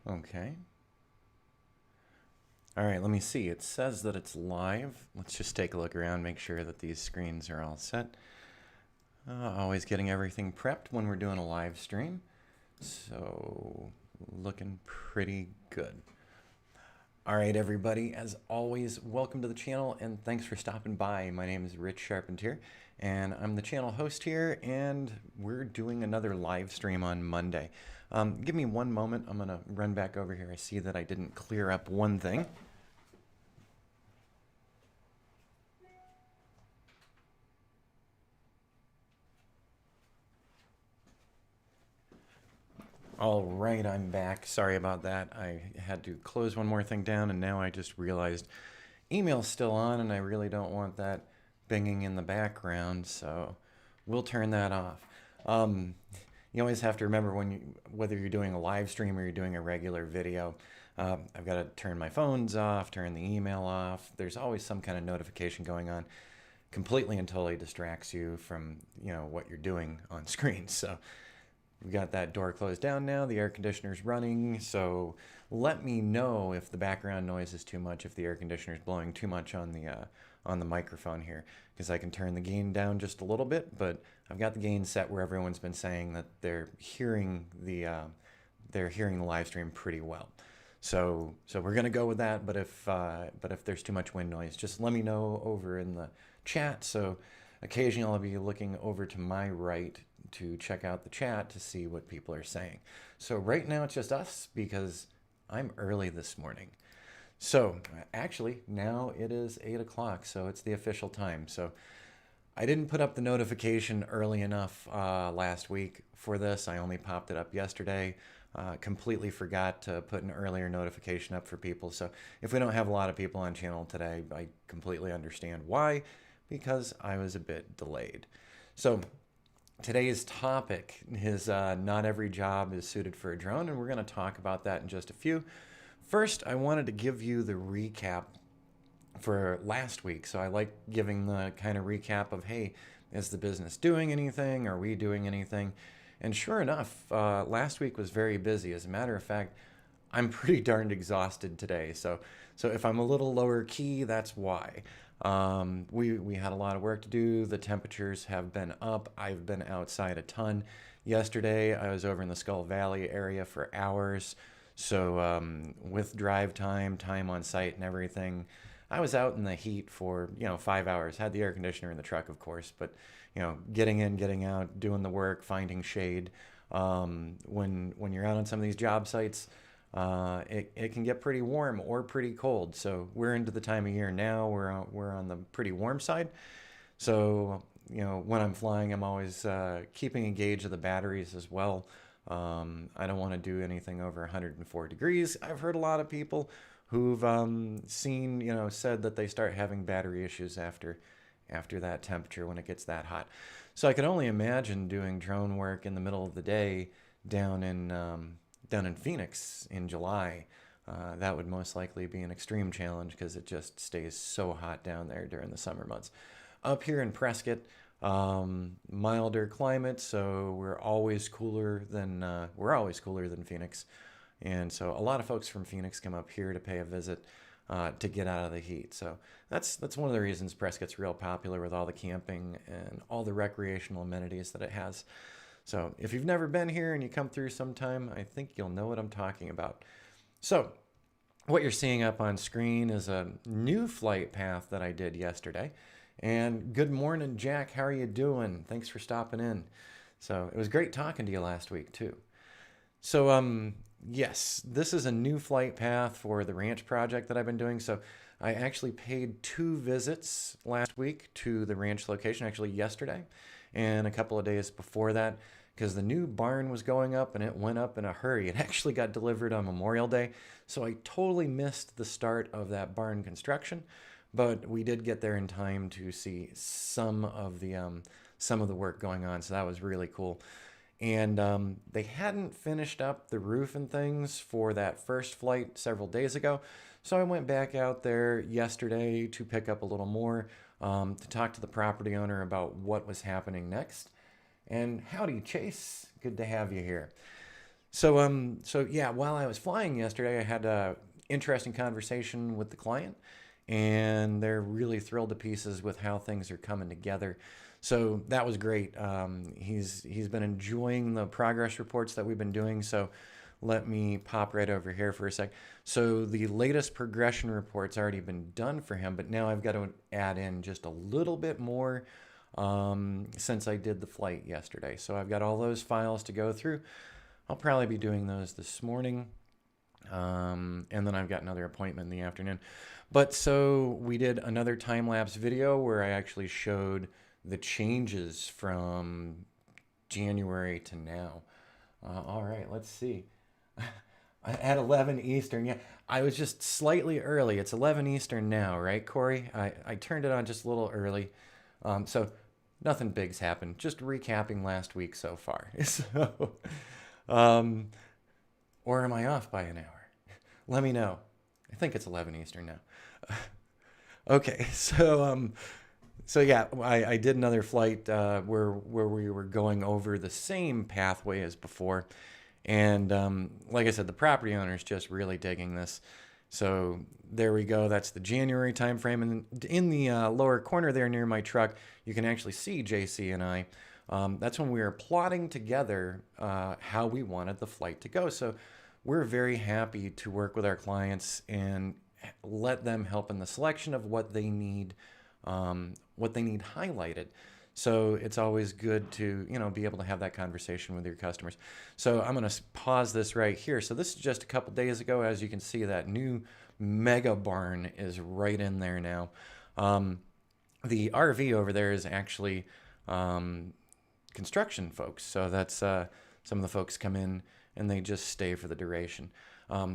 Okay. All right, let me see. It says that it's live. Let's just take a look around, make sure that these screens are all set. Always getting everything prepped when we're doing a live stream. So, looking pretty good. All right, everybody, as always, welcome to the channel and thanks for stopping by. My name is Rich Charpentier and I'm the channel host here, and we're doing another live stream on Monday. Give me one moment. I'm going to run back over here. I see that I didn't clear up one thing. All right, I'm back. Sorry about that. I had to close one more thing down, and now I just realized email's still on, and I really don't want that binging in the background, so we'll turn that off. You always have to remember whether you're doing a live stream or you're doing a regular video, I've got to turn my phones off, turn the email off. There's always some kind of notification going on. Completely and totally distracts you from what you're doing on screen. So we've got that door closed down now. The air conditioner's running. So let me know if the background noise is too much, if the air conditioner's blowing too much on the microphone here, because I can turn the gain down just a little bit, but I've got the gain set where everyone's been saying that they're hearing the live stream pretty well. So we're gonna go with that. But if there's too much wind noise, just let me know over in the chat. So occasionally I'll be looking over to my right to check out the chat to see what people are saying. So right now it's just us because I'm early this morning. So actually now it is 8 o'clock, so it's the official time. So I didn't put up the notification early enough last week for this. I only popped it up yesterday. Completely forgot to put an earlier notification up for people. So if we don't have a lot of people on channel today, I completely understand why, because I was a bit delayed. So today's topic is not every job is suited for a drone, and we're going to talk about that in just a few. First, I wanted to give you the recap for last week. So I like giving the kind of recap of, hey, is the business doing anything? Are we doing anything? And sure enough, last week was very busy. As a matter of fact, I'm pretty darned exhausted today. So if I'm a little lower key, that's why. We had a lot of work to do. The temperatures have been up. I've been outside a ton. Yesterday, I was over in the Skull Valley area for hours. So with drive time on site and everything, I was out in the heat for 5 hours. Had the air conditioner in the truck, of course, but getting in, getting out, doing the work, finding shade. When you're out on some of these job sites, it can get pretty warm or pretty cold. So we're into the time of year now. We're on the pretty warm side. So when I'm flying, I'm always keeping a gauge of the batteries as well. I don't want to do anything over 104 degrees. I've heard a lot of people who've said that they start having battery issues after that temperature when it gets that hot. So I can only imagine doing drone work in the middle of the day down in Phoenix in July. That would most likely be an extreme challenge because it just stays so hot down there during the summer months. Up here in Prescott, milder climate, so we're always cooler than Phoenix. And so a lot of folks from Phoenix come up here to pay a visit to get out of the heat. So that's one of the reasons Prescott's real popular with all the camping and all the recreational amenities that it has. So if you've never been here and you come through sometime, I think you'll know what I'm talking about. So what you're seeing up on screen is a new flight path that I did yesterday. And good morning, Jack. How are you doing? Thanks for stopping in. So it was great talking to you last week too. So yes, this is a new flight path for the ranch project that I've been doing. So I actually paid 2 visits last week to the ranch location, actually yesterday and a couple of days before that, because the new barn was going up and it went up in a hurry. It actually got delivered on Memorial Day. So I totally missed the start of that barn construction, but we did get there in time to see some of the work going on. So that was really cool. And they hadn't finished up the roof and things for that first flight several days ago. So I went back out there yesterday to pick up a little more, to talk to the property owner about what was happening next. And howdy, Chase. Good to have you here. So yeah, while I was flying yesterday, I had a interesting conversation with the client, and they're really thrilled to pieces with how things are coming together. So that was great. He's been enjoying the progress reports that we've been doing. So let me pop right over here for a sec. So the latest progression report's already been done for him, but now I've got to add in just a little bit more since I did the flight yesterday. So I've got all those files to go through. I'll probably be doing those this morning. And then I've got another appointment in the afternoon. But so we did another time-lapse video where I actually showed the changes from January to now. All right, let's see. At 11 Eastern, yeah. I was just slightly early. It's 11 Eastern now, right, Corey? I turned it on just a little early. So nothing big's happened. Just recapping last week so far. So, um, or am I off by an hour? Let me know. I think it's 11 Eastern now. Okay, so yeah, I did another flight where we were going over the same pathway as before, and like I said, the property owner is just really digging this. So there we go. That's the January timeframe, and in the lower corner there near my truck, you can actually see JC and I. That's when we were plotting together how we wanted the flight to go. So we're very happy to work with our clients and let them help in the selection of what they need highlighted. So it's always good to, be able to have that conversation with your customers. So I'm going to pause this right here. So this is just a couple days ago. As you can see, that new mega barn is right in there now. The RV over there is actually construction folks. So that's some of the folks come in and they just stay for the duration.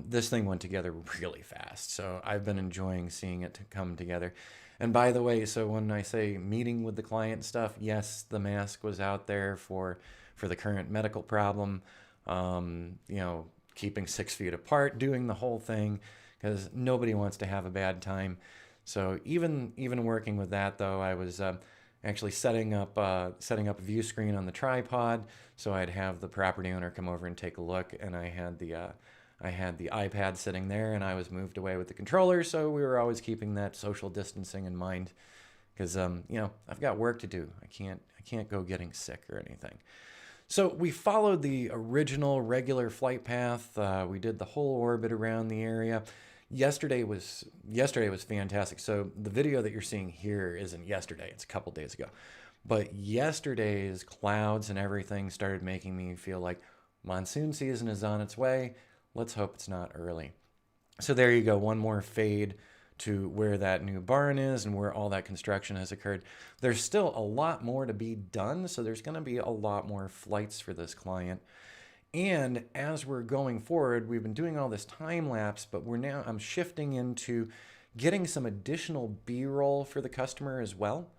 This thing went together really fast, so I've been enjoying seeing it to come together. And by the way, so when I say meeting with the client stuff, yes, the mask was out there for the current medical problem. Keeping 6 feet apart, doing the whole thing, because nobody wants to have a bad time. So even working with that, though, I was actually setting up a view screen on the tripod, so I'd have the property owner come over and take a look, and I had the iPad sitting there, and I was moved away with the controller, so we were always keeping that social distancing in mind, because I've got work to do. I can't go getting sick or anything. So we followed the original regular flight path. We did the whole orbit around the area. Yesterday was fantastic. So the video that you're seeing here isn't yesterday. It's a couple days ago. But yesterday's clouds and everything started making me feel like monsoon season is on its way. Let's hope it's not early. So there you go. One more fade to where that new barn is and where all that construction has occurred. There's still a lot more to be done. So there's going to be a lot more flights for this client. And as we're going forward, we've been doing all this time lapse, but I'm shifting into getting some additional B-roll for the customer as well.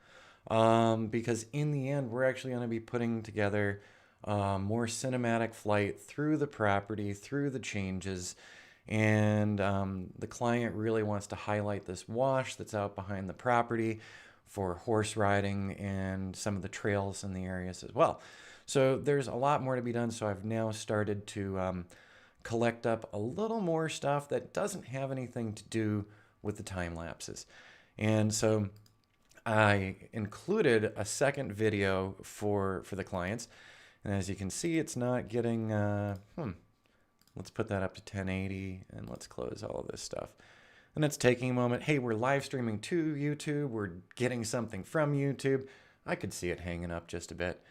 Because in the end, we're actually going to be putting together more cinematic flight through the property, through the changes. And the client really wants to highlight this wash that's out behind the property for horse riding and some of the trails in the areas as well. So there's a lot more to be done. So I've now started to collect up a little more stuff that doesn't have anything to do with the time lapses. And so I included a second video for the clients. And as you can see, it's not getting, let's put that up to 1080 and let's close all of this stuff. And it's taking a moment. Hey, we're live streaming to YouTube. We're getting something from YouTube. I could see it hanging up just a bit.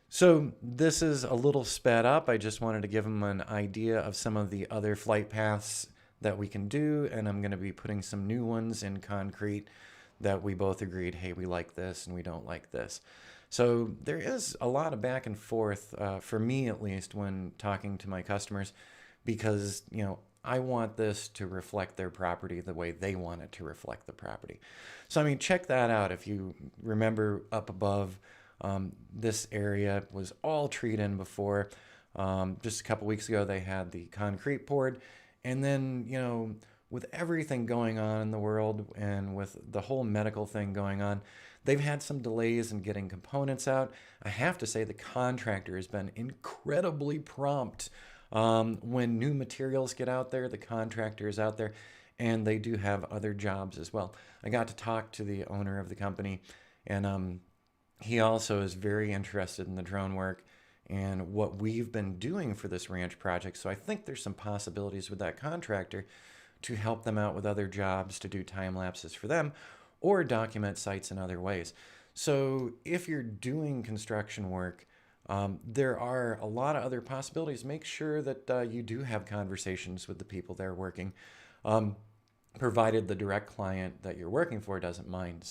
So this is a little sped up. I just wanted to give them an idea of some of the other flight paths that we can do. And I'm going to be putting some new ones in concrete that we both agreed, hey, we like this and we don't like this. So there is a lot of back and forth, for me at least, when talking to my customers, because, I want this to reflect their property the way they want it to reflect the property. So, check that out. If you remember up above, this area was all treed in before. Just a couple weeks ago, they had the concrete poured. And then, with everything going on in the world and with the whole medical thing going on, they've had some delays in getting components out. I have to say the contractor has been incredibly prompt When new materials get out there, the contractor is out there, and they do have other jobs as well. I got to talk to the owner of the company, and he also is very interested in the drone work and what we've been doing for this ranch project. So I think there's some possibilities with that contractor to help them out with other jobs, to do time lapses for them, or document sites in other ways. So if you're doing construction work, there are a lot of other possibilities. Make sure that you do have conversations with the people there working, provided the direct client that you're working for doesn't mind.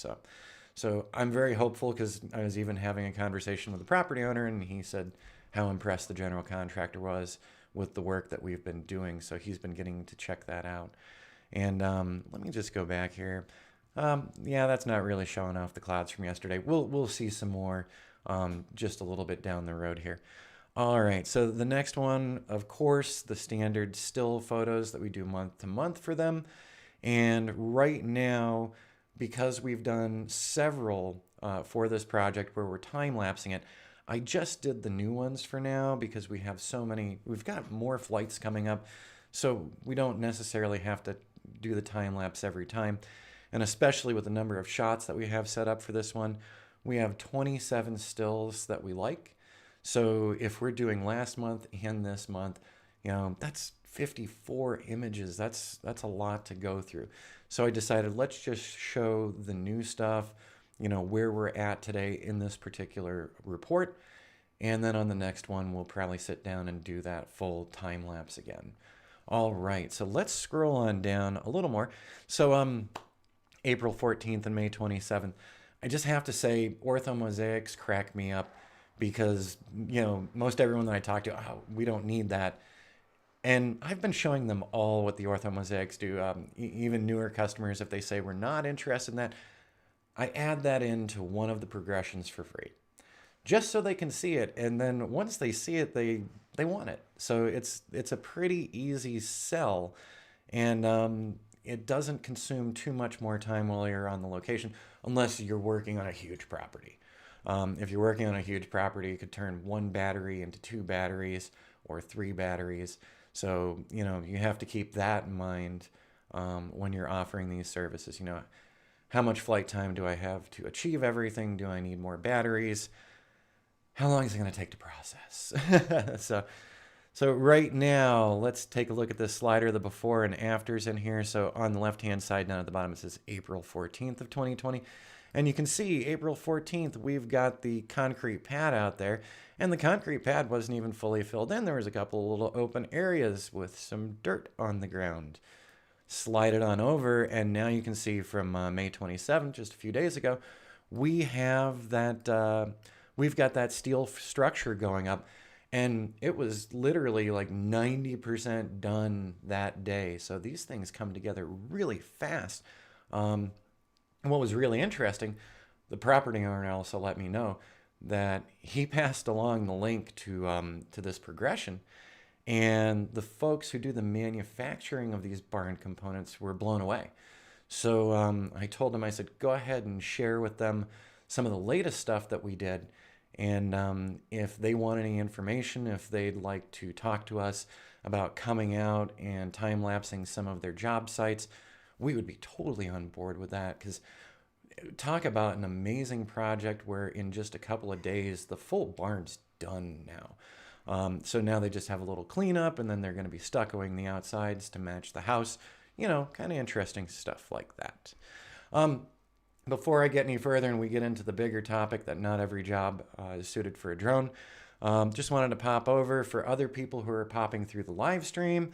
So I'm very hopeful, because I was even having a conversation with the property owner, and he said how impressed the general contractor was with the work that we've been doing. So he's been getting to check that out. And let me just go back here. Yeah, that's not really showing off the clouds from yesterday. We'll see some more just a little bit down the road here. All right, so the next one, of course, the standard still photos that we do month to month for them. And right now, because we've done several for this project where we're time-lapsing it, I just did the new ones for now because we have so many. We've got more flights coming up, so we don't necessarily have to do the time-lapse every time. And especially with the number of shots that we have set up for this one, we have 27 stills that we like. So if we're doing last month and this month, that's 54 images. That's a lot to go through. So I decided, let's just show the new stuff, where we're at today in this particular report. And then on the next one, we'll probably sit down and do that full time lapse again. All right, so let's scroll on down a little more. So April 14th and May 27th, I just have to say, ortho mosaics crack me up, because, most everyone that I talk to, we don't need that. And I've been showing them all what the ortho mosaics do. Even newer customers, if they say we're not interested in that, I add that into one of the progressions for free, just so they can see it. And then once they see it, they want it. So it's a pretty easy sell, and it doesn't consume too much more time while you're on the location, unless you're working on a huge property. If you're working on a huge property, you could turn one battery into 2 batteries or 3 batteries. So, you have to keep that in mind when you're offering these services. How much flight time do I have to achieve everything? Do I need more batteries? How long is it going to take to process? So right now, let's take a look at this slider, the before and afters in here. So on the left-hand side down at the bottom, it says April 14th of 2020. And you can see April 14th, we've got the concrete pad out there. And the concrete pad wasn't even fully filled in. There was a couple of little open areas with some dirt on the ground. Slide it on over, and now you can see from May 27th, just a few days ago, we have that, we've got that steel structure going up. And it was literally like 90% done that day. So these things come together really fast. And what was really interesting, the property owner also let me know that he passed along the link to this progression. And the folks who do the manufacturing of these barn components were blown away. So I told him, I said, go ahead and share with them some of the latest stuff that we did. And if they want any information, if they'd like to talk to us about coming out and time-lapsing some of their job sites, we would be totally on board with that. Because talk about an amazing project where in just a couple of days, the full barn's done now. So now they just have a little cleanup, and then they're going to be stuccoing the outsides to match the house. Kind of interesting stuff like that. Before I get any further and we get into the bigger topic that not every job is suited for a drone, just wanted to pop over for other people who are popping through the live stream.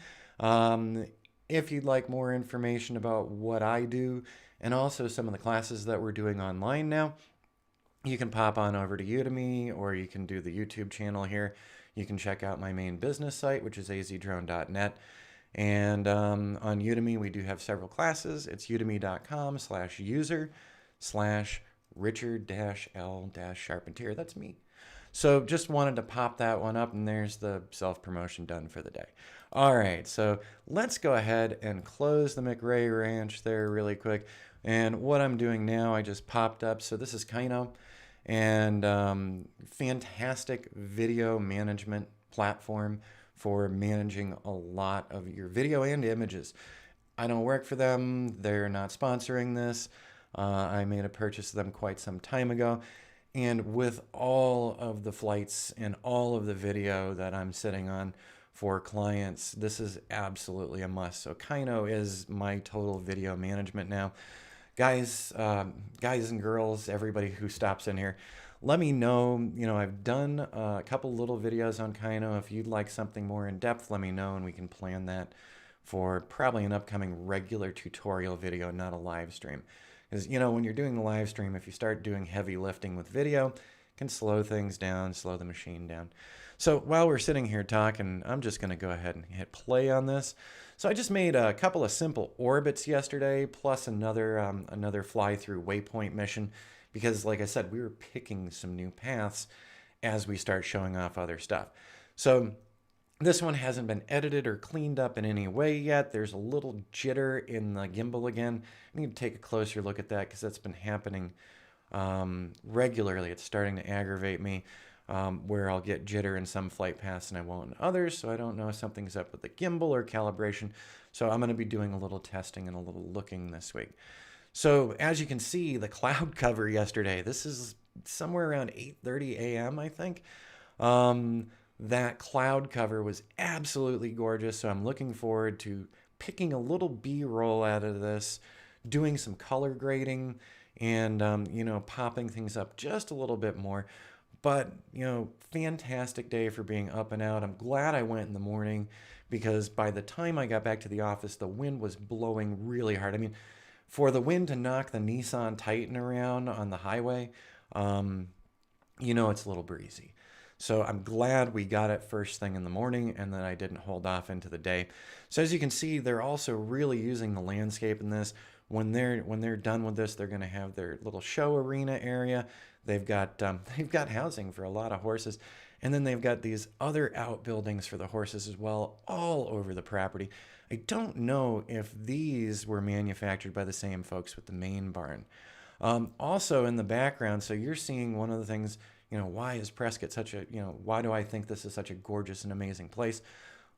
If you'd like more information about what I do and also some of the classes that we're doing online now, you can pop on over to Udemy, or you can do the YouTube channel here. You can check out my main business site, which is azdrone.net. And on Udemy, we do have several classes. It's udemy.com/user/Richard-L-Charpentier. That's me. So just wanted to pop that one up, and there's the self-promotion done for the day. All right, so let's go ahead and close the McRae Ranch there really quick. And what I'm doing now, I just popped up. So this is Kino, and fantastic video management platform for managing a lot of your video and images. I don't work for them. They're not sponsoring this. I made a purchase of them quite some time ago. And with all of the flights and all of the video that I'm sitting on for clients, this is absolutely a must. So Kino is my total video management now. Guys, guys and girls, everybody who stops in here, let me know. I've done a couple little videos on Kino. If you'd like something more in depth, let me know and we can plan that for probably an upcoming regular tutorial video, not a live stream. Because, when you're doing the live stream, if you start doing heavy lifting with video, it can slow things down, slow the machine down. So while we're sitting here talking, I'm just going to go ahead and hit play on this. So I just made a couple of simple orbits yesterday, plus another fly-through waypoint mission, because like I said, we were picking some new paths as we start showing off other stuff. So this one hasn't been edited or cleaned up in any way yet. There's a little jitter in the gimbal again. I need to take a closer look at that because that's been happening regularly. It's starting to aggravate me where I'll get jitter in some flight paths and I won't in others. So I don't know if something's up with the gimbal or calibration. So I'm going to be doing a little testing and a little looking this week. So as you can see, the cloud cover yesterday, this is somewhere around 8:30 a.m., I think. That cloud cover was absolutely gorgeous, so I'm looking forward to picking a little B-roll out of this, doing some color grading, and, popping things up just a little bit more. But, fantastic day for being up and out. I'm glad I went in the morning because by the time I got back to the office, the wind was blowing really hard. I mean, for the wind to knock the Nissan Titan around on the highway, it's a little breezy. So I'm glad we got it first thing in the morning and that I didn't hold off into the day. So as you can see, they're also really using the landscape in this. When they're done with this, they're going to have their little show arena area. They've got housing for a lot of horses. And then they've got these other outbuildings for the horses as well, all over the property. I don't know if these were manufactured by the same folks with the main barn. Also in the background, so you're seeing one of the things, why is Prescott such a, why do I think this is such a gorgeous and amazing place?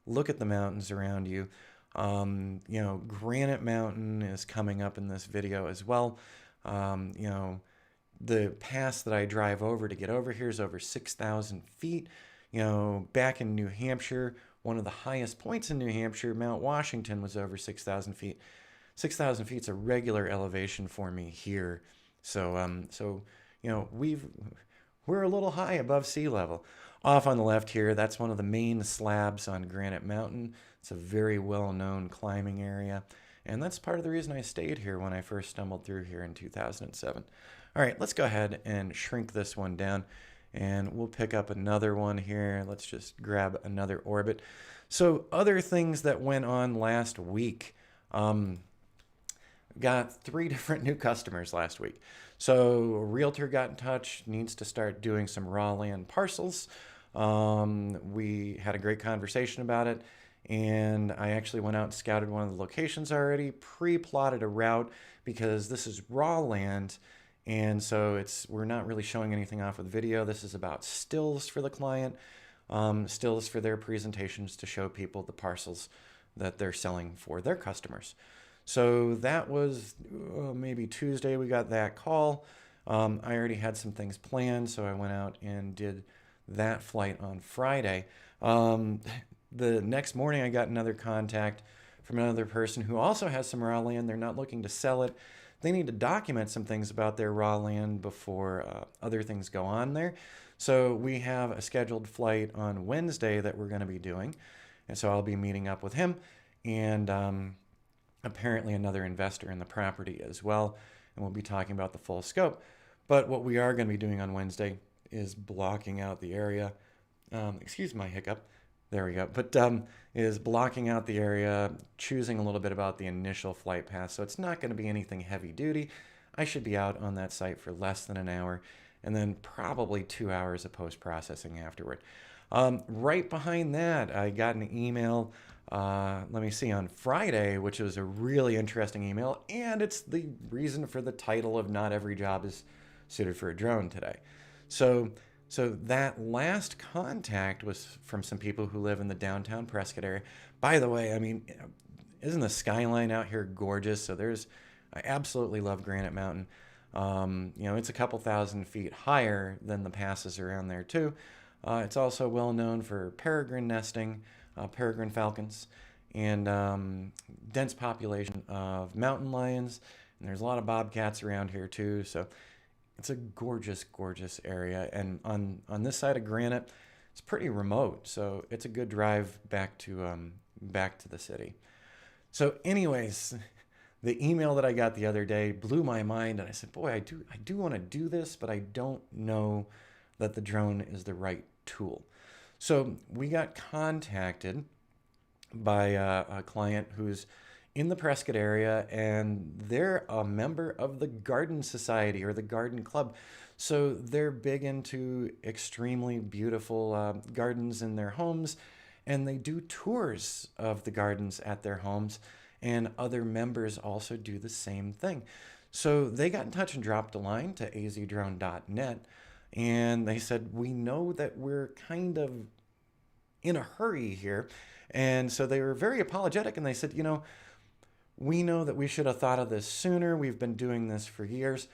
Look at the mountains around you. Granite Mountain is coming up in this video as well. The pass that I drive over to get over here is over 6,000 feet. Back in New Hampshire, one of the highest points in New Hampshire, Mount Washington, was over 6,000 feet. 6,000 feet is a regular elevation for me here. So, we're a little high above sea level. Off on the left here, that's one of the main slabs on Granite Mountain. It's a very well-known climbing area. And that's part of the reason I stayed here when I first stumbled through here in 2007. All right, let's go ahead and shrink this one down. And we'll pick up another one here. Let's just grab another orbit. So other things that went on last week. Got 3 different new customers last week. So a realtor got in touch, needs to start doing some raw land parcels. We had a great conversation about it, and I actually went out and scouted one of the locations already, pre-plotted a route because this is raw land, and so we're not really showing anything off with video. This is about stills for the client, stills for their presentations to show people the parcels that they're selling for their customers. So that was maybe Tuesday we got that call. I already had some things planned, so I went out and did that flight on Friday. The next morning I got another contact from another person who also has some raw land. They're not looking to sell it. They need to document some things about their raw land before other things go on there. So we have a scheduled flight on Wednesday that we're going to be doing. And so I'll be meeting up with him and apparently another investor in the property as well, and we'll be talking about the full scope. But what we are going to be doing on Wednesday is blocking out the area. Excuse my hiccup. There we go. But is blocking out the area, choosing a little bit about the initial flight path. So it's not going to be anything heavy duty. I should be out on that site for less than an hour, and then probably 2 hours of post-processing afterward. Right behind that, I got an email, let me see, on Friday, which was a really interesting email, and it's the reason for the title of Not Every Job is Suited for a Drone today. So So that last contact was from some people who live in the downtown Prescott area. By the way, I mean, isn't the skyline out here gorgeous? So I absolutely love Granite Mountain. It's a couple thousand feet higher than the passes around there too. It's also well known for peregrine nesting, peregrine falcons, and dense population of mountain lions. And there's a lot of bobcats around here too. So it's a gorgeous, gorgeous area. And on this side of Granite, it's pretty remote. So it's a good drive back to the city. So anyways, the email that I got the other day blew my mind, and I said, boy, I do want to do this, but I don't know that the drone is the right tool. So we got contacted by a client who's in the Prescott area, and they're a member of the Garden Society or the Garden Club. So they're big into extremely beautiful gardens in their homes, and they do tours of the gardens at their homes, and other members also do the same thing. So they got in touch and dropped a line to azdrone.net, and they said, we know that we're kind of in a hurry here. And so they were very apologetic, and they said, we know that we should have thought of this sooner. We've been doing this for years.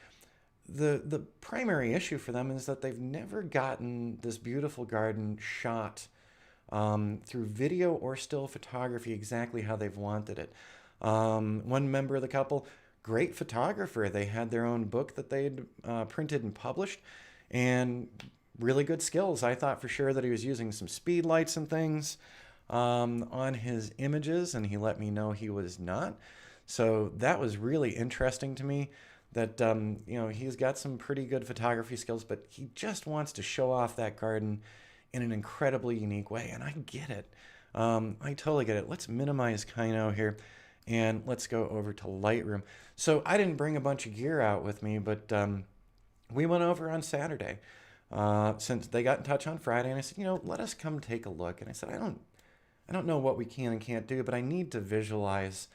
The primary issue for them is that they've never gotten this beautiful garden shot through video or still photography exactly how they've wanted it. One member of the couple, great photographer. They had their own book that they'd printed and published, and really good skills. I thought for sure that he was using some speed lights and things on his images, and he let me know he was not. So that was really interesting to me that, he's got some pretty good photography skills, but he just wants to show off that garden in an incredibly unique way. And I get it. I totally get it. Let's minimize Kino here, and let's go over to Lightroom. So I didn't bring a bunch of gear out with me, but we went over on Saturday since they got in touch on Friday, and I said, let us come take a look. And I said, I don't know what we can and can't do, but I need to visualize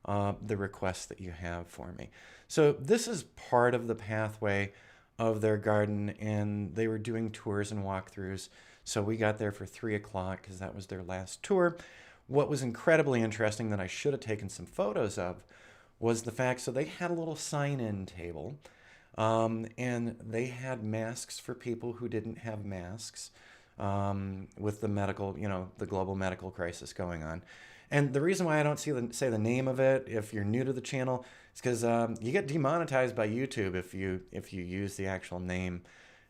the requests that you have for me. So this is part of the pathway of their garden, and they were doing tours and walkthroughs. So we got there for 3 o'clock because that was their last tour. What was incredibly interesting that I should have taken some photos of was the fact, so they had a little sign-in table, and they had masks for people who didn't have masks. With the medical, the global medical crisis going on. And the reason why I don't say the name of it, if you're new to the channel, is because you get demonetized by YouTube if you use the actual name,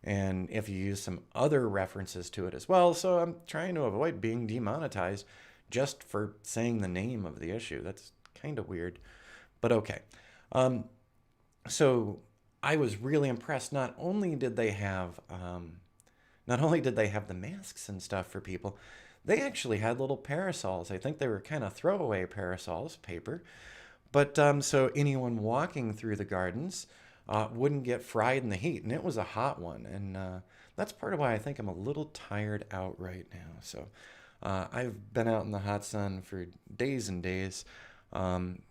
and if you use some other references to it as well. So I'm trying to avoid being demonetized just for saying the name of the issue. That's kind of weird, but okay. So I was really impressed. Not only did they have the masks and stuff for people, they actually had little parasols. I think they were kind of throwaway parasols, paper. But so anyone walking through the gardens wouldn't get fried in the heat. And it was a hot one. And that's part of why I think I'm a little tired out right now. So I've been out in the hot sun for days and days,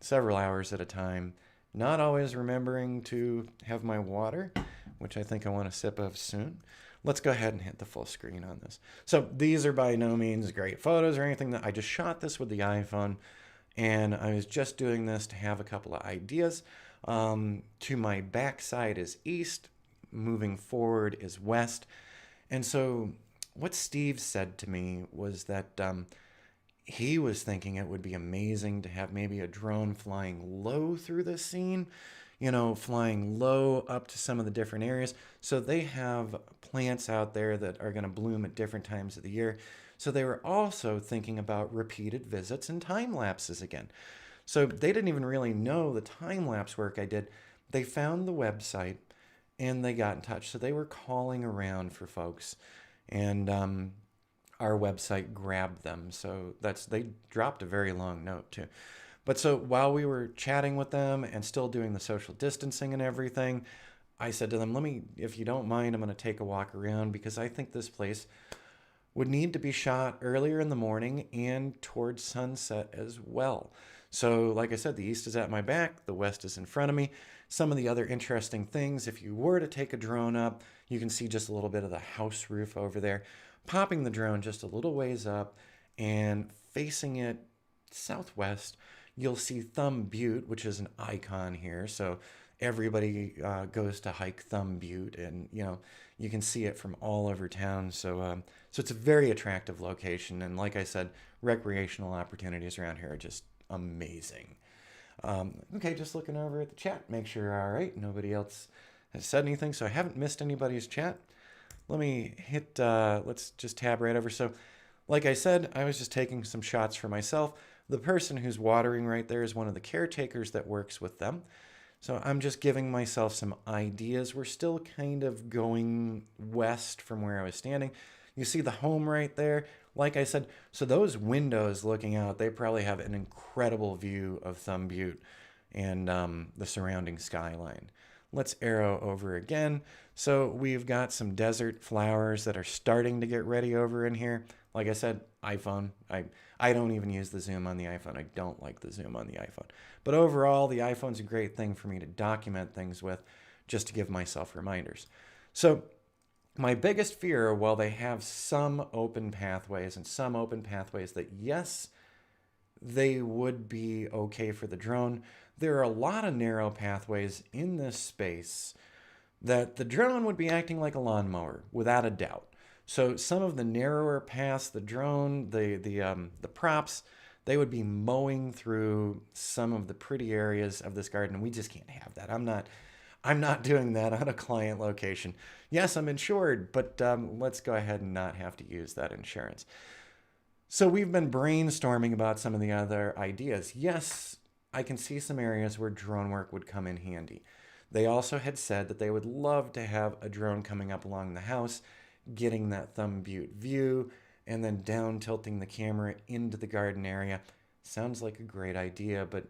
several hours at a time, not always remembering to have my water, which I think I want a sip of soon. Let's go ahead and hit the full screen on this. So these are by no means great photos or anything. That I just shot this with the iPhone, and I was just doing this to have a couple of ideas. To my backside is east, moving forward is west. And so what Steve said to me was that he was thinking it would be amazing to have maybe a drone flying low through the scene, flying low up to some of the different areas. So they have plants out there that are going to bloom at different times of the year. So they were also thinking about repeated visits and time lapses again. So they didn't even really know the time lapse work I did. They found the website and they got in touch. So they were calling around for folks, and our website grabbed them. So they dropped a very long note too. But so while we were chatting with them and still doing the social distancing and everything, I said to them, if you don't mind, I'm going to take a walk around, because I think this place would need to be shot earlier in the morning and towards sunset as well. So, like I said, the east is at my back, the west is in front of me. Some of the other interesting things, if you were to take a drone up, you can see just a little bit of the house roof over there. Popping the drone just a little ways up and facing it southwest, you'll see Thumb Butte, which is an icon here. So everybody goes to hike Thumb Butte, and you can see it from all over town. So it's a very attractive location, and like I said, recreational opportunities around here are just amazing. Okay, just looking over at the chat, make sure you're all right. Nobody else has said anything, so I haven't missed anybody's chat. Let me hit. Let's just tab right over. So, like I said, I was just taking some shots for myself. The person who's watering right there is one of the caretakers that works with them. So I'm just giving myself some ideas. We're still kind of going west from where I was standing. You see the home right there. Like I said, so those windows looking out, they probably have an incredible view of Thumb Butte and the surrounding skyline. Let's arrow over again. So we've got some desert flowers that are starting to get ready over in here. Like I said, iPhone. I don't even use the zoom on the iPhone. I don't like the zoom on the iPhone. But overall, the iPhone's a great thing for me to document things with, just to give myself reminders. So my biggest fear, while they have some open pathways and some open pathways that, yes, they would be okay for the drone, there are a lot of narrow pathways in this space that the drone would be acting like a lawnmower, without a doubt. So some of the narrower paths, the drone, the props, they would be mowing through some of the pretty areas of this garden. We just can't have that. I'm not doing that on a client location. Yes, I'm insured, but let's go ahead and not have to use that insurance. So we've been brainstorming about some of the other ideas. Yes, I can see some areas where drone work would come in handy. They also had said that they would love to have a drone coming up along the house, getting that Thumb Butte view, and then down tilting the camera into the garden area. Sounds like a great idea, but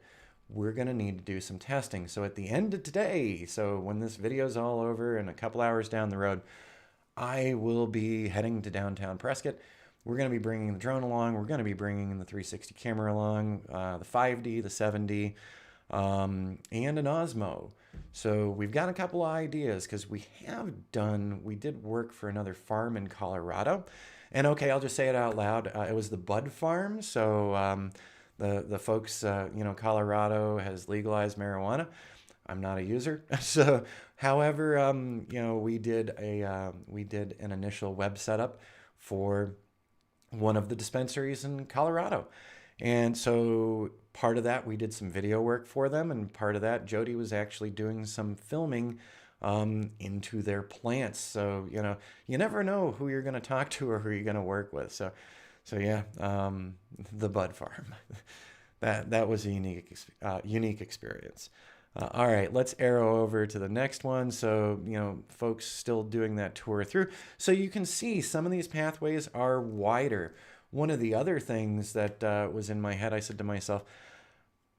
we're going to need to do some testing. So at the end of today, so when this video is all over and a couple hours down the road, I will be heading to downtown Prescott. We're going to be bringing the drone along. We're going to be bringing the 360 camera along, the 5D, the 7D, and an Osmo. So we've got a couple of ideas because we did work for another farm in Colorado. And okay, I'll just say it out loud. It was the Bud Farm. So the folks, Colorado has legalized marijuana. I'm not a user. So, however, we did an initial web setup for one of the dispensaries in Colorado. And so part of that, we did some video work for them. And part of that, Jody was actually doing some filming into their plants. So, you never know who you're going to talk to or who you're going to work with. So yeah, the Bud Farm. that was a unique experience. All right, let's arrow over to the next one. So, folks still doing that tour through. So you can see some of these pathways are wider. One of the other things that was in my head, I said to myself,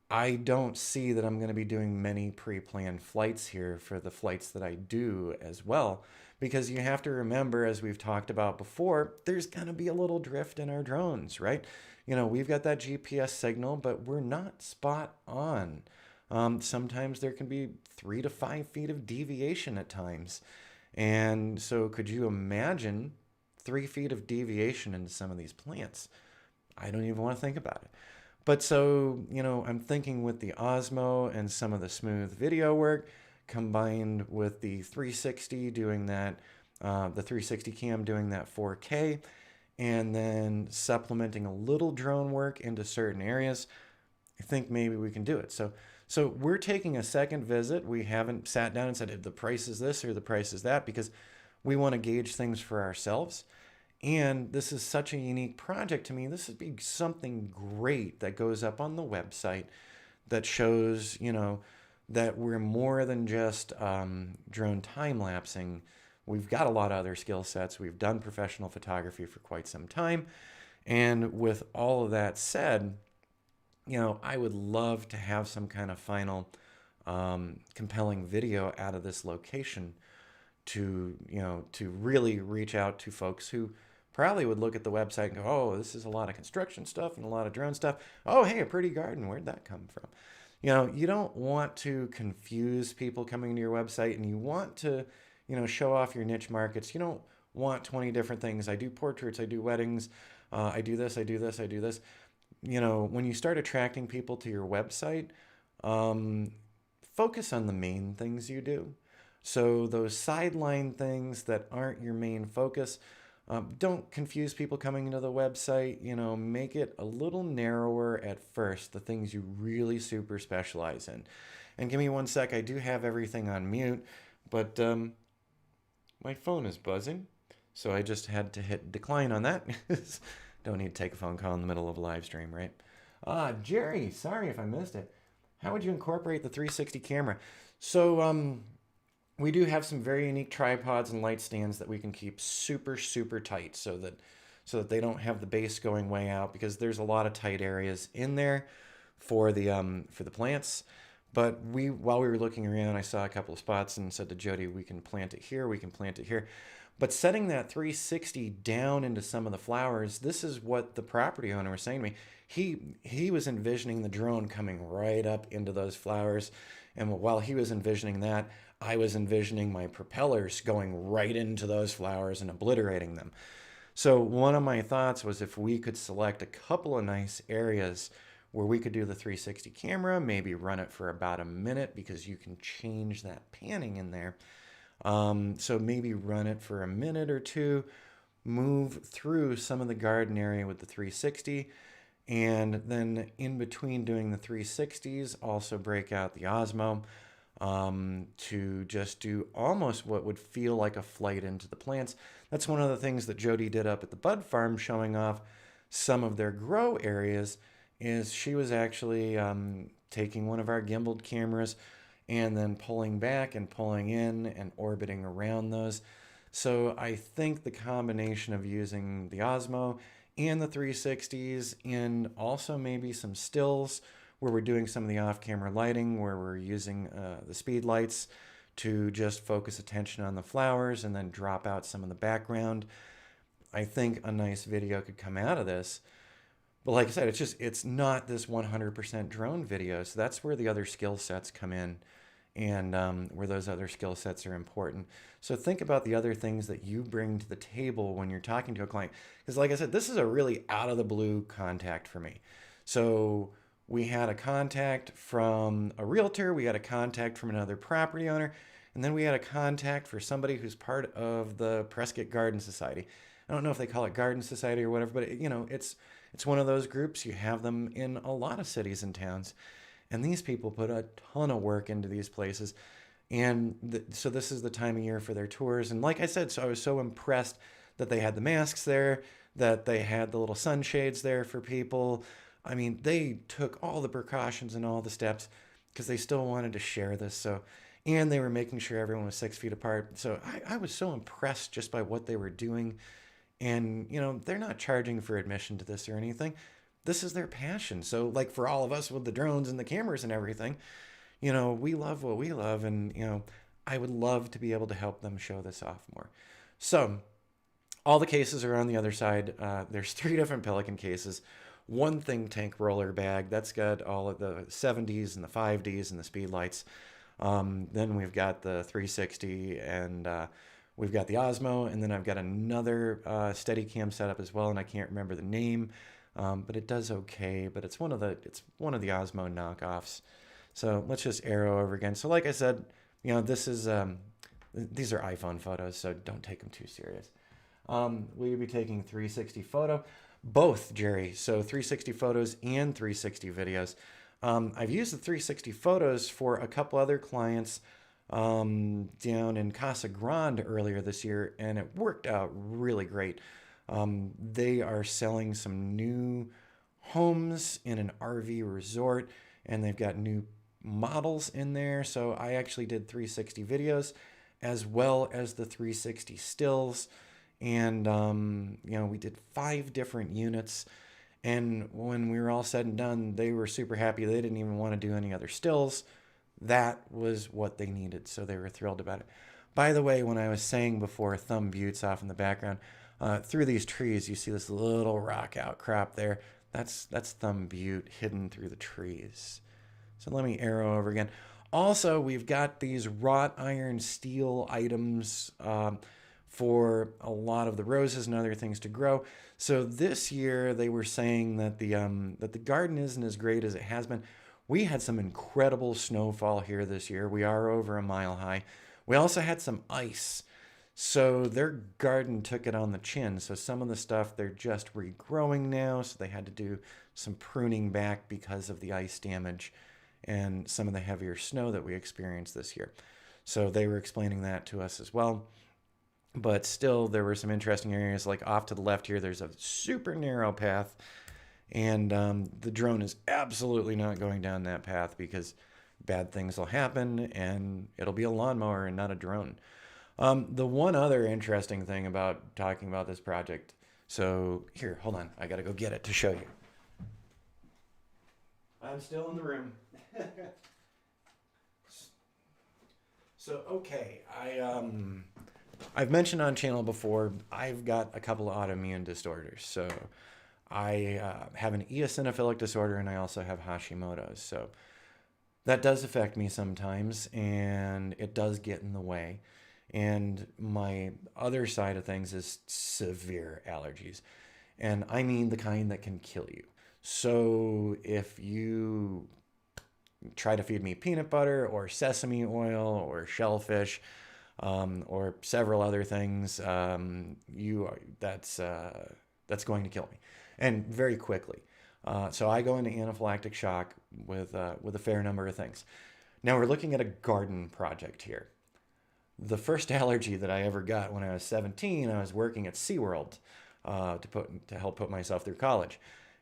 I don't see that I'm going to be doing many pre-planned flights here for the flights that I do as well. Because you have to remember, as we've talked about before, there's going to be a little drift in our drones, right? We've got that GPS signal, but we're not spot on. Sometimes there can be 3 to 5 feet of deviation at times. And so could you imagine 3 feet of deviation into some of these plants? I don't even want to think about it. But so, I'm thinking with the Osmo and some of the smooth video work combined with the 360 doing that, the 360 cam doing that 4K, and then supplementing a little drone work into certain areas, I think maybe we can do it. So we're taking a second visit. We haven't sat down and said the price is this or the price is that, because we want to gauge things for ourselves. And this is such a unique project to me. This would be something great that goes up on the website that shows, that we're more than just drone time-lapsing. We've got a lot of other skill sets. We've done professional photography for quite some time. And with all of that said, I would love to have some kind of final compelling video out of this location to really reach out to folks who probably would look at the website and go, oh, this is a lot of construction stuff and a lot of drone stuff. Oh, hey, a pretty garden. Where'd that come from? You don't want to confuse people coming to your website, and you want to, show off your niche markets. You don't want 20 different things. I do portraits, I do weddings, I do this, I do this, I do this. When you start attracting people to your website, um, focus on the main things you do. So those sideline things that aren't your main focus, don't confuse people coming into the website. Make it a little narrower at first, the things you really super specialize in. And give me one sec, I do have everything on mute, but my phone is buzzing. So I just had to hit decline on that. Don't need to take a phone call in the middle of a live stream, right? Jerry, sorry if I missed it. How would you incorporate the 360 camera? So we do have some very unique tripods and light stands that we can keep super, super tight so that they don't have the base going way out, because there's a lot of tight areas in there for the plants. But while we were looking around, I saw a couple of spots and said to Jody, we can plant it here, we can plant it here. But setting that 360 down into some of the flowers, this is what the property owner was saying to me. He was envisioning the drone coming right up into those flowers. And while he was envisioning that, I was envisioning my propellers going right into those flowers and obliterating them. So one of my thoughts was, if we could select a couple of nice areas where we could do the 360 camera, maybe run it for about a minute, because you can change that panning in there. So maybe run it for a minute or two, move through some of the garden area with the 360, and then in between doing the 360s, also break out the Osmo to just do almost what would feel like a flight into the plants. That's one of the things that Jody did up at the bud farm, showing off some of their grow areas, is she was actually taking one of our gimbaled cameras and then pulling back and pulling in and orbiting around those. So I think the combination of using the Osmo and the 360s, and also maybe some stills where we're doing some of the off-camera lighting, where we're using the speed lights to just focus attention on the flowers and then drop out some of the background. I think a nice video could come out of this. But like I said, it's not this 100% drone video. So that's where the other skill sets come in, and where those other skill sets are important. So think about the other things that you bring to the table when you're talking to a client. Because like I said, this is a really out of the blue contact for me. So we had a contact from a realtor, we had a contact from another property owner, and then we had a contact for somebody who's part of the Prescott Garden Society. I don't know if they call it Garden Society or whatever, but it's one of those groups. You have them in a lot of cities and towns. And these people put a ton of work into these places. And so this is the time of year for their tours. And like I said, so I was so impressed that they had the masks there, that they had the little sunshades there for people. I mean, they took all the precautions and all the steps because they still wanted to share this. So, and they were making sure everyone was 6 feet apart. So I was so impressed just by what they were doing. And, they're not charging for admission to this or anything. This is their passion. So like for all of us with the drones and the cameras and everything, we love what we love. And, I would love to be able to help them show this off more. So all the cases are on the other side. There's 3 different Pelican cases. One Think Tank roller bag that's got all of the 7Ds and the 5Ds and the speed lights. Then we've got the 360 and we've got the Osmo, and then I've got another Steadicam setup as well, and I can't remember the name, but it does okay. But it's one of the Osmo knockoffs. So let's just arrow over again. So like I said, this is these are iPhone photos, so don't take them too serious. We'll be taking 360 photo. Both, Jerry. So 360 photos and 360 videos. I've used the 360 photos for a couple other clients down in Casa Grande earlier this year, and it worked out really great. They are selling some new homes in an RV resort, and they've got new models in there. So I actually did 360 videos as well as the 360 stills. And, we did 5 different units. And when we were all said and done, they were super happy. They didn't even want to do any other stills. That was what they needed. So they were thrilled about it. By the way, when I was saying before Thumb Buttes off in the background, through these trees, you see this little rock outcrop there. That's thumb butte hidden through the trees. So let me arrow over again. Also, we've got these wrought iron steel items for a lot of the roses and other things to grow. So this year they were saying that the garden isn't as great as it has been. We had some incredible snowfall here this year. We are over a mile high. We also had some ice. So their garden took it on the chin. So some of the stuff they're just regrowing now. So they had to do some pruning back because of the ice damage and some of the heavier snow that we experienced this year. So they were explaining that to us as well. But still, there were some interesting areas. Like off to the left here, there's a super narrow path. And the drone is absolutely not going down that path because bad things will happen and it'll be a lawnmower and not a drone. The one other interesting thing about talking about this project, so here, hold on, I gotta go get it to show you. I'm still in the room. So, okay, I've mentioned on channel before, I've got a couple of autoimmune disorders. So I have an eosinophilic disorder and I also have Hashimoto's. So that does affect me sometimes and it does get in the way. And my other side of things is severe allergies. And I mean the kind that can kill you. So if you try to feed me peanut butter or sesame oil or shellfish or several other things, that's going to kill me, and very quickly. So I go into anaphylactic shock with a fair number of things. Now we're looking at a garden project here. The first allergy that I ever got when I was 17, I was working at SeaWorld to help put myself through college.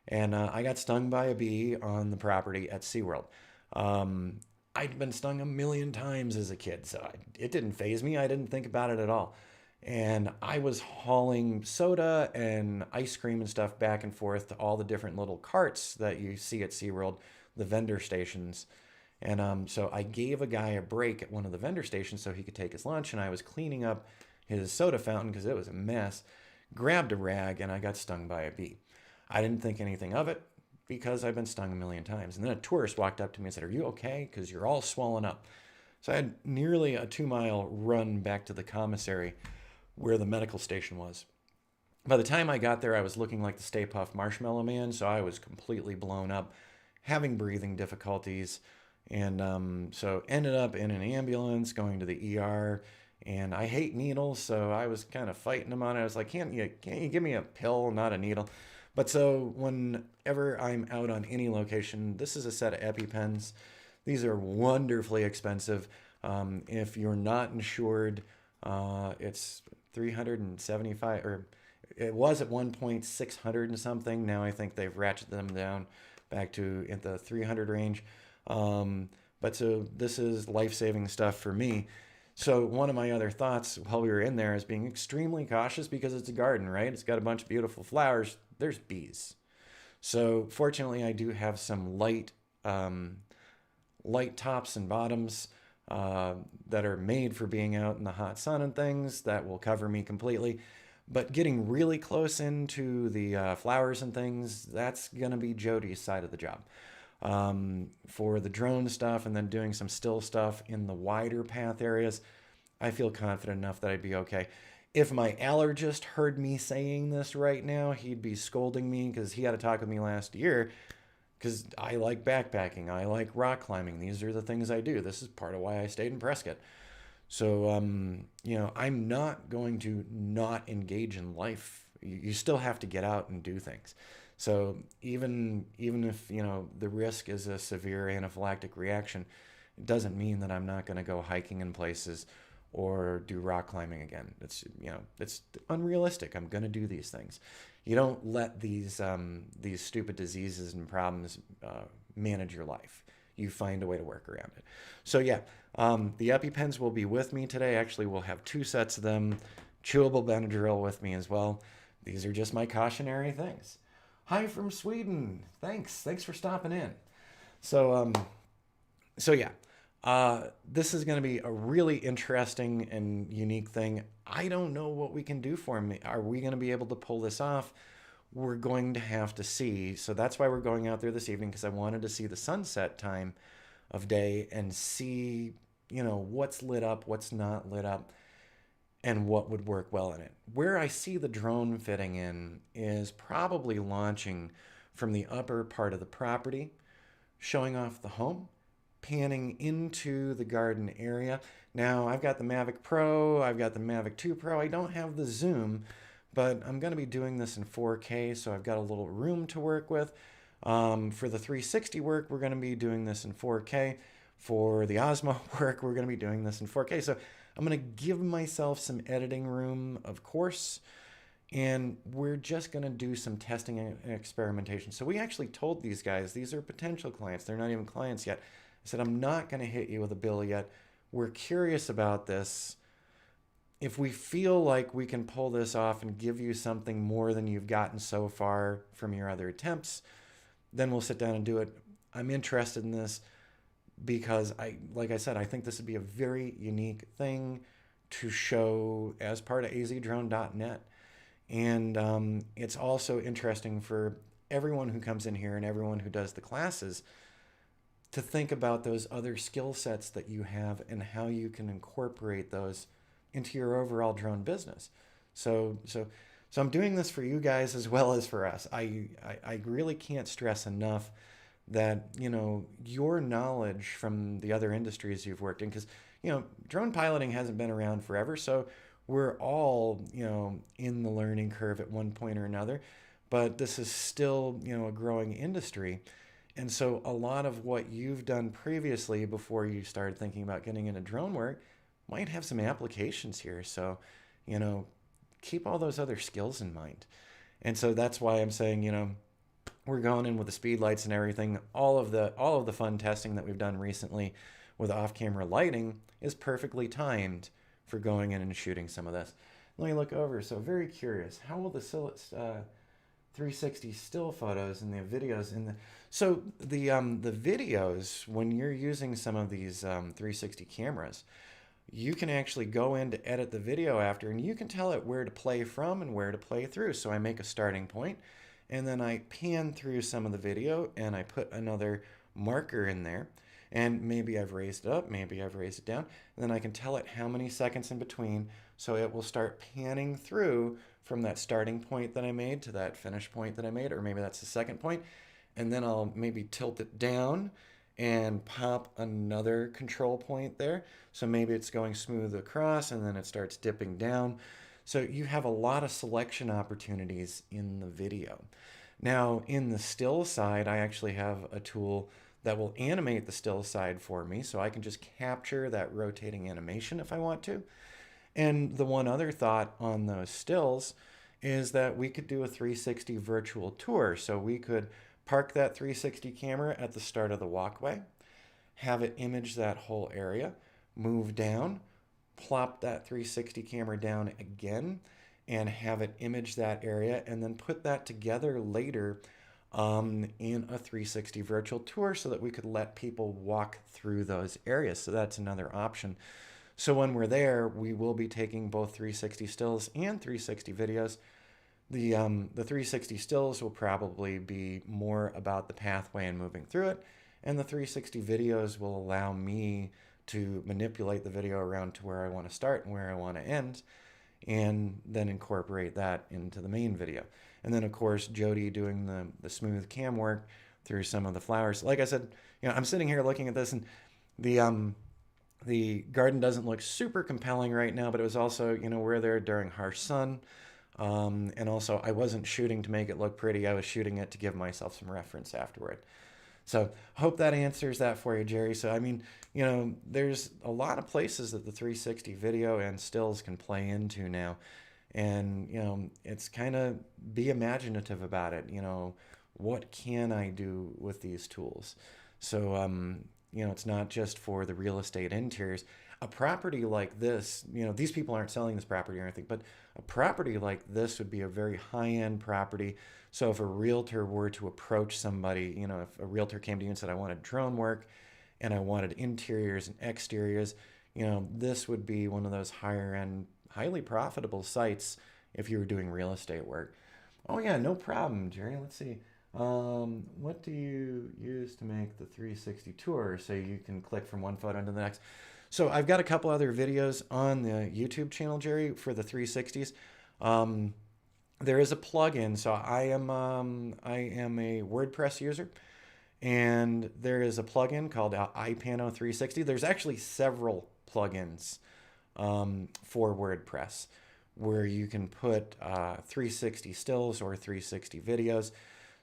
And I got stung by a bee on the property at SeaWorld. I'd been stung a million times as a kid, so it didn't faze me. I didn't think about it at all. And I was hauling soda and ice cream and stuff back and forth to all the different little carts that you see at SeaWorld, the vendor stations. And so I gave a guy a break at one of the vendor stations so he could take his lunch, and I was cleaning up his soda fountain because it was a mess, grabbed a rag, and I got stung by a bee. I didn't think anything of it because I've been stung a million times. And then a tourist walked up to me and said, "Are you okay? Because you're all swollen up." So I had nearly a 2-mile run back to the commissary where the medical station was. By the time I got there, I was looking like the Stay Puft Marshmallow Man, so I was completely blown up, having breathing difficulties. And so ended up in an ambulance, going to the ER, and I hate needles, so I was kind of fighting them on it. I was like, can't you give me a pill, not a needle? But so whenever I'm out on any location, this is a set of EpiPens. These are wonderfully expensive. If you're not insured, it's $375, or it was at one point $600 and something. Now I think they've ratcheted them down back to in the $300 range. But so this is life-saving stuff for me. So one of my other thoughts while we were in there is being extremely cautious because it's a garden, right? It's got a bunch of beautiful flowers. There's bees. So fortunately, I do have some light tops and bottoms that are made for being out in the hot sun and things that will cover me completely. But getting really close into the flowers and things, that's going to be Jody's side of the job. For the drone stuff and then doing some still stuff in the wider path areas, I feel confident enough that I'd be okay. If my allergist heard me saying this right now, he'd be scolding me because he had a talk with me last year because I like backpacking. I like rock climbing. These are the things I do. This is part of why I stayed in Prescott. So, I'm not going to not engage in life. You still have to get out and do things. So even if, the risk is a severe anaphylactic reaction, it doesn't mean that I'm not going to go hiking in places or do rock climbing again. It's unrealistic. I'm going to do these things. You don't let these stupid diseases and problems manage your life. You find a way to work around it. So yeah, the EpiPens will be with me today. Actually, we'll have 2 sets of them. Chewable Benadryl with me as well. These are just my cautionary things. Hi from Sweden. Thanks for stopping in. So yeah, This is going to be a really interesting and unique thing. I don't know what we can do for him. Are we going to be able to pull this off? We're going to have to see. So that's why we're going out there this evening, because I wanted to see the sunset time of day and see, what's lit up, what's not lit up, and what would work well in it. Where I see the drone fitting in is probably launching from the upper part of the property, showing off the home, panning into the garden area. Now, I've got the Mavic Pro, I've got the Mavic 2 Pro. I don't have the zoom, but I'm going to be doing this in 4K, so I've got a little room to work with. For the 360 work, we're going to be doing this in 4K. For the Osmo work, we're going to be doing this in 4K. So I'm going to give myself some editing room, of course, and we're just going to do some testing and experimentation. So we actually told these guys, these are potential clients. They're not even clients yet. I said, I'm not going to hit you with a bill yet. We're curious about this. If we feel like we can pull this off and give you something more than you've gotten so far from your other attempts, then we'll sit down and do it. I'm interested in this because like I said, I think this would be a very unique thing to show as part of azdrone.net. And it's also interesting for everyone who comes in here and everyone who does the classes to think about those other skill sets that you have and how you can incorporate those into your overall drone business. So I'm doing this for you guys as well as for us. I really can't stress enough that, your knowledge from the other industries you've worked in, because, drone piloting hasn't been around forever. So we're all, in the learning curve at one point or another, but this is still, a growing industry. And so a lot of what you've done previously before you started thinking about getting into drone work might have some applications here. So, keep all those other skills in mind. And so that's why I'm saying, we're going in with the speed lights and everything. All of the fun testing that we've done recently with off-camera lighting is perfectly timed for going in and shooting some of this. Let me look over. So very curious, how will the 360 still photos and the videos in the the videos, when you're using some of these 360 cameras, you can actually go in to edit the video after, and you can tell it where to play from and where to play through. So I make a starting point, and then I pan through some of the video, and I put another marker in there, and maybe I've raised it up, maybe I've raised it down, and then I can tell it how many seconds in between, so it will start panning through from that starting point that I made to that finish point that I made, or maybe that's the second point, and then I'll maybe tilt it down and pop another control point there. So maybe it's going smooth across and then it starts dipping down. So you have a lot of selection opportunities in the video. Now in the still side, I actually have a tool that will animate the still side for me. So I can just capture that rotating animation if I want to. And the one other thought on those stills is that we could do a 360 virtual tour. So we could park that 360 camera at the start of the walkway, have it image that whole area, move down, plop that 360 camera down again, and have it image that area, and then put that together later in a 360 virtual tour so that we could let people walk through those areas. So that's another option. So when we're there, we will be taking both 360 stills and 360 videos. The 360 stills will probably be more about the pathway and moving through it, and the 360 videos will allow me to manipulate the video around to where I want to start and where I want to end, and then incorporate that into the main video. And then, of course, Jody doing the smooth cam work through some of the flowers. Like I said, I'm sitting here looking at this, and the garden doesn't look super compelling right now, but it was also, we're there during harsh sun. And also, I wasn't shooting to make it look pretty. I was shooting it to give myself some reference afterward. So hope that answers that for you, Jerry. So, I mean, there's a lot of places that the 360 video and stills can play into now. And, it's kind of be imaginative about it. What can I do with these tools? So, it's not just for the real estate interiors. A property like this, these people aren't selling this property or anything, but a property like this would be a very high-end property. So if a realtor were to approach somebody, if a realtor came to you and said, I want to drone work and I wanted interiors and exteriors, this would be one of those higher end, highly profitable sites if you were doing real estate work. Oh yeah, no problem, Jerry. Let's see. What do you use to make the 360 tour so you can click from one photo to the next? So I've got a couple other videos on the YouTube channel, Jerry, for the 360s. Um, there is a plugin. So I am a WordPress user, and there is a plugin called iPano 360. There's actually several plugins for WordPress where you can put 360 stills or 360 videos.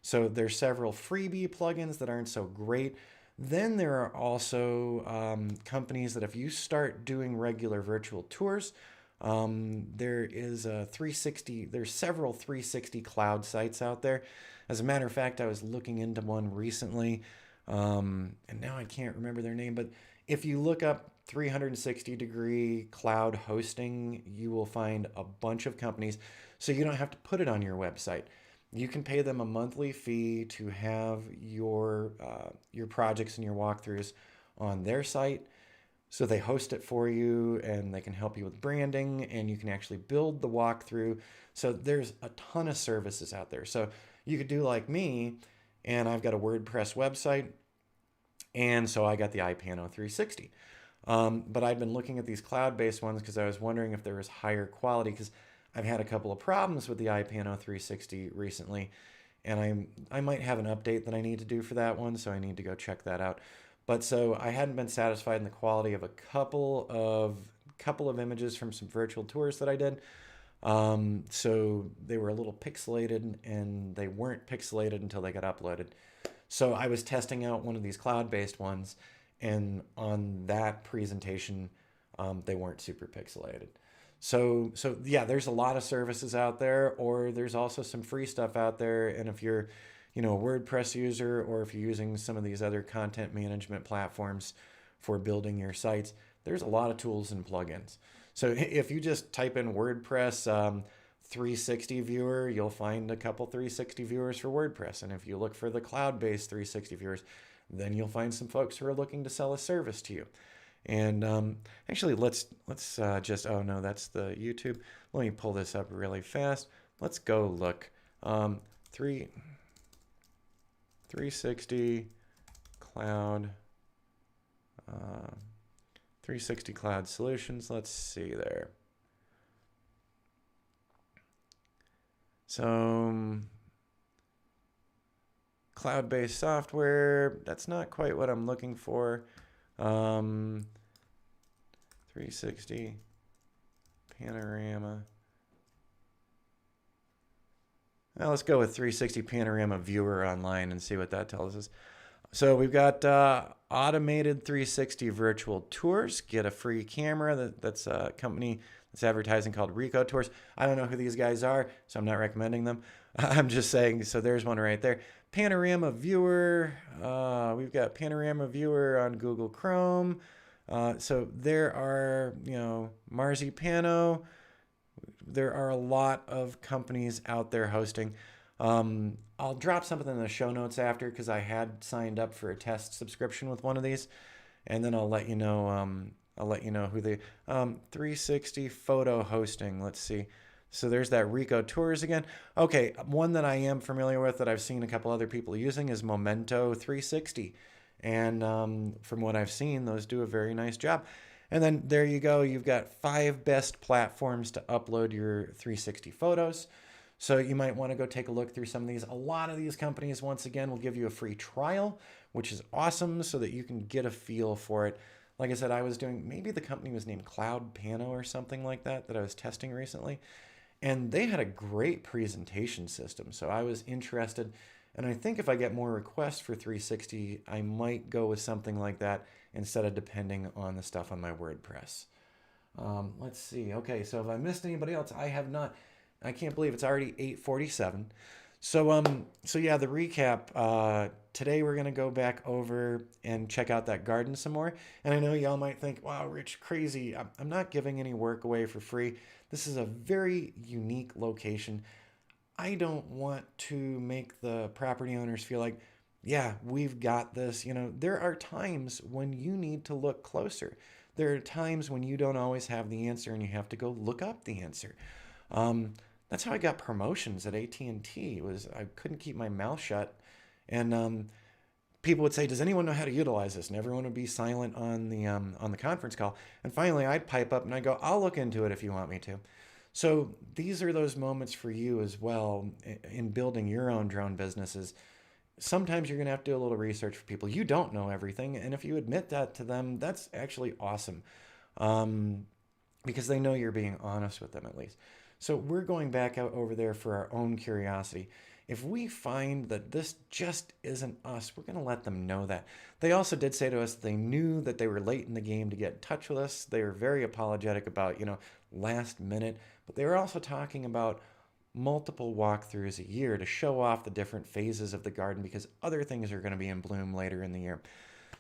So there's several freebie plugins that aren't so great. Then there are also companies that if you start doing regular virtual tours, there's several 360 cloud sites out there. As a matter of fact, I was looking into one recently, and now I can't remember their name, but if you look up 360-degree cloud hosting, you will find a bunch of companies. So you don't have to put it on your website. You can pay them a monthly fee to have your projects and your walkthroughs on their site. So they host it for you, and they can help you with branding, and you can actually build the walkthrough. So there's a ton of services out there. So you could do like me, and I've got a WordPress website, and so I got the iPano 360. But I've been looking at these cloud-based ones because I was wondering if there was higher quality, because I've had a couple of problems with the iPano 360 recently, and I might have an update that I need to do for that one, so I need to go check that out. But so I hadn't been satisfied in the quality of a couple of images from some virtual tours that I did. So they were a little pixelated, and they weren't pixelated until they got uploaded. So I was testing out one of these cloud-based ones, and on that presentation, they weren't super pixelated. So yeah, there's a lot of services out there, or there's also some free stuff out there. And if you're, a WordPress user, or if you're using some of these other content management platforms for building your sites, there's a lot of tools and plugins. So if you just type in WordPress 360 viewer, you'll find a couple 360 viewers for WordPress. And if you look for the cloud-based 360 viewers, then you'll find some folks who are looking to sell a service to you. And actually, let's just, oh no, that's the YouTube. Let me pull this up really fast. Let's go look. 360 cloud, 360 cloud solutions. Let's see there. So cloud-based software, that's not quite what I'm looking for. 360 panorama. Now let's go with 360 panorama viewer online and see what that tells us. So we've got automated 360 virtual tours. Get a free camera. That's a company that's advertising called Rico Tours. I don't know who these guys are, so I'm not recommending them. I'm just saying, so there's one right there. Panorama viewer. We've got panorama viewer on Google Chrome. So there are, Marzipano. There are a lot of companies out there hosting. I'll drop something in the show notes after, because I had signed up for a test subscription with one of these, and then I'll let you know. Who they 360 photo hosting. Let's see. So there's that Rico Tours again. Okay, one that I am familiar with that I've seen a couple other people using is Momento 360. And from what I've seen, those do a very nice job. And then there you go. You've got 5 best platforms to upload your 360 photos. So you might want to go take a look through some of these. A lot of these companies, once again, will give you a free trial, which is awesome, so that you can get a feel for it. Like I said, I was doing, maybe the company was named Cloud Pano or something like that I was testing recently. And they had a great presentation system. So I was interested. And I think if I get more requests for 360, I might go with something like that instead of depending on the stuff on my WordPress. Let's see. Okay, so if I missed anybody else, I have not. I can't believe it's already 8:47. So yeah, the recap. Today we're gonna go back over and check out that garden some more. And I know y'all might think, "Wow, Rich, crazy." I'm not giving any work away for free. This is a very unique location. I don't want to make the property owners feel like, yeah, we've got this. There are times when you need to look closer. There are times when you don't always have the answer and you have to go look up the answer. Um, that's how I got promotions at AT&T. Was I couldn't keep my mouth shut, and people would say, "Does anyone know how to utilize this?" And everyone would be silent on the conference call. And finally, I'd pipe up and I'd go, "I'll look into it if you want me to." So these are those moments for you as well in building your own drone businesses. Sometimes you're going to have to do a little research for people. You don't know everything, and if you admit that to them, that's actually awesome, um, because they know you're being honest with them at least. So we're going back out over there for our own curiosity. If we find that this just isn't us, we're going to let them know that. They also did say to us they knew that they were late in the game to get in touch with us. They were very apologetic about, last minute, but they were also talking about multiple walkthroughs a year to show off the different phases of the garden because other things are going to be in bloom later in the year.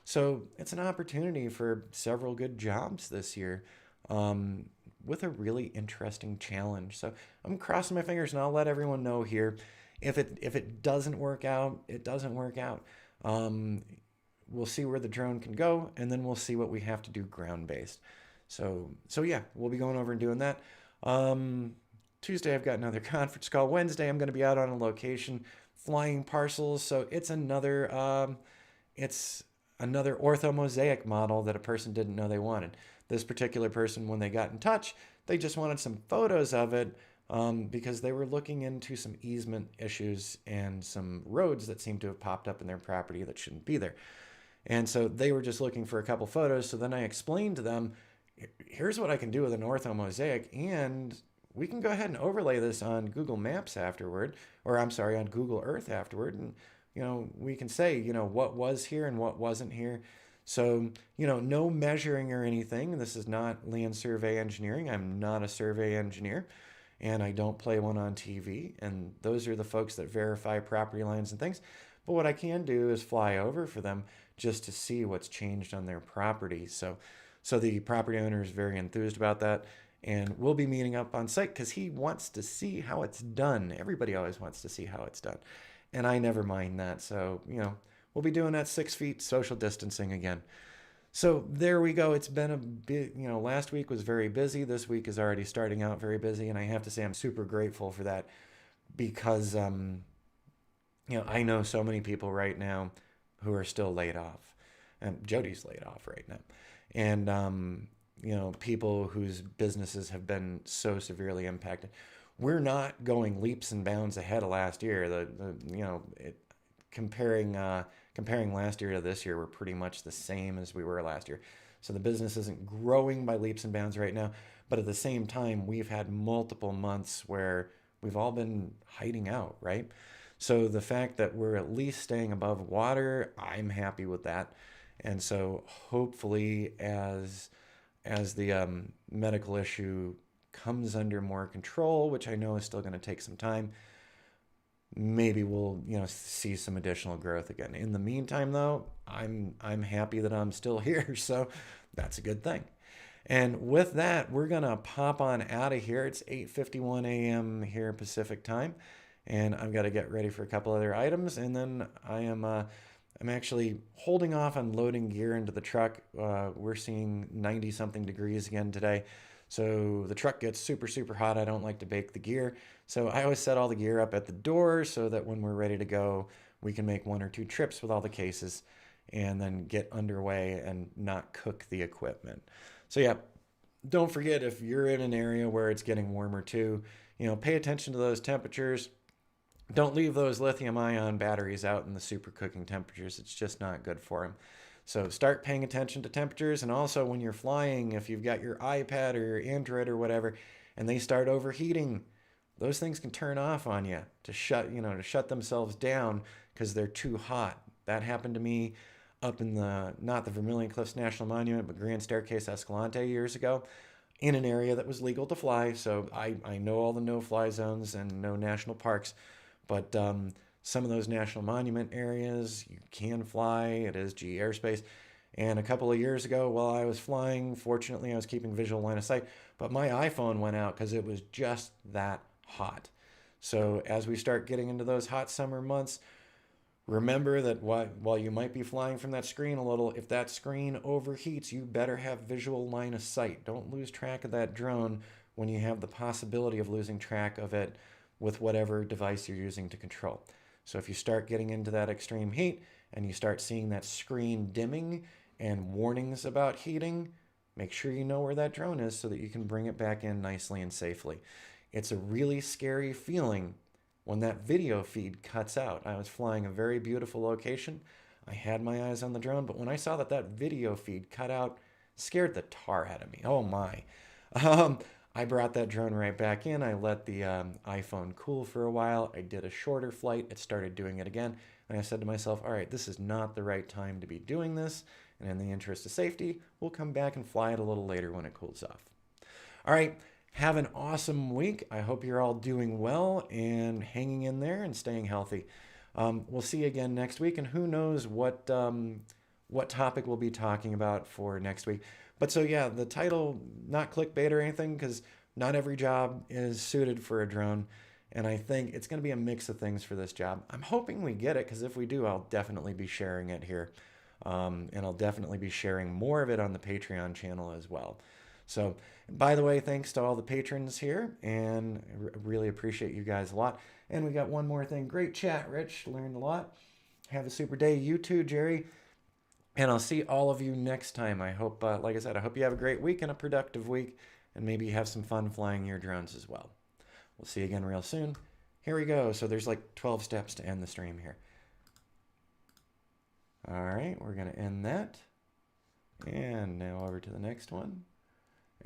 So it's an opportunity for several good jobs this year, um, with a really interesting challenge. So I'm crossing my fingers and I'll let everyone know here. If it doesn't work out, it doesn't work out. Um, we'll see where the drone can go, and then we'll see what we have to do ground based. So yeah, we'll be going over and doing that. Um, Tuesday I've got another conference call. Wednesday I'm going to be out on a location flying parcels. So it's another orthomosaic model that a person didn't know they wanted. This particular person, when they got in touch, they just wanted some photos of it, because they were looking into some easement issues and some roads that seemed to have popped up in their property that shouldn't be there. And so they were just looking for a couple photos. So then I explained to them, here's what I can do with an orthomosaic, and we can go ahead and overlay this on Google Maps afterward, or I'm sorry, on Google Earth afterward, and we can say what was here and what wasn't here. So no measuring or anything. This is not land survey engineering. I'm not a survey engineer, and I don't play one on TV. And those are the folks that verify property lines and things. But what I can do is fly over for them just to see what's changed on their property. So the property owner is very enthused about that. And we'll be meeting up on site because he wants to see how it's done. Everybody always wants to see how it's done. And I never mind that. So, we'll be doing that 6 feet social distancing again. So there we go. It's been a bit, last week was very busy. This week is already starting out very busy. And I have to say, I'm super grateful for that because, I know so many people right now who are still laid off. And Jody's laid off right now. And, people whose businesses have been so severely impacted. We're not going leaps and bounds ahead of last year. Comparing last year to this year, we're pretty much the same as we were last year. So the business isn't growing by leaps and bounds right now, but at the same time, we've had multiple months where we've all been hiding out, right? So the fact that we're at least staying above water, I'm happy with that. And so hopefully, as the medical issue comes under more control, which I know is still going to take some time, maybe we'll see some additional growth again. In the meantime, though, I'm happy that I'm still here, so that's a good thing. And with that, we're gonna pop on out of here. It's 8:51 a.m. here Pacific time, and I've got to get ready for a couple other items, and then I'm actually holding off on loading gear into the truck. We're seeing 90 something degrees again today. So the truck gets super, super hot. I don't like to bake the gear. So I always set all the gear up at the door so that when we're ready to go, we can make 1 or 2 trips with all the cases and then get underway and not cook the equipment. So yeah, don't forget, if you're in an area where it's getting warmer too, pay attention to those temperatures. Don't leave those lithium ion batteries out in the super cooking temperatures. It's just not good for them. So start paying attention to temperatures. And also when you're flying, if you've got your iPad or your Android or whatever, and they start overheating, those things can turn off on you to shut themselves down because they're too hot. That happened to me up in not the Vermilion Cliffs National Monument, but Grand Staircase Escalante years ago, in an area that was legal to fly. So I know all the no-fly zones and no national parks. But some of those national monument areas, you can fly. It is G airspace. And a couple of years ago, while I was flying, fortunately, I was keeping visual line of sight, but my iPhone went out because it was just that hot. So as we start getting into those hot summer months, Remember that while you might be flying from that screen a little, if that screen overheats, you better have visual line of sight. Don't lose track of that drone when you have the possibility of losing track of it with whatever device you're using to control. So if you start getting into that extreme heat and you start seeing that screen dimming and warnings about heating, make sure you know where that drone is so that you can bring it back in nicely and safely. It's a really scary feeling when that video feed cuts out. I was flying a very beautiful location. I had my eyes on the drone, but when I saw that video feed cut out, scared the tar out of me. Oh my. I brought that drone right back in. I let the iPhone cool for a while. I did a shorter flight. It started doing it again. And I said to myself, all right, this is not the right time to be doing this. And in the interest of safety, we'll come back and fly it a little later when it cools off. All right. Have an awesome week. I hope you're all doing well and hanging in there and staying healthy. We'll see you again next week, and who knows what topic we'll be talking about for next week. But so yeah, the title, not clickbait or anything, because not every job is suited for a drone, and I think it's going to be a mix of things for this job. I'm hoping we get it, because if we do, I'll definitely be sharing it here, and I'll definitely be sharing more of it on the Patreon channel as well. So, by the way, thanks to all the patrons here, and I really appreciate you guys a lot. And we got one more thing. Great chat, Rich. Learned a lot. Have a super day. You too, Jerry. And I'll see all of you next time. I hope, like I said, I hope you have a great week and a productive week, and maybe you have some fun flying your drones as well. We'll see you again real soon. Here we go. So there's like 12 steps to end the stream here. All right, we're going to end that. And now over to the next one.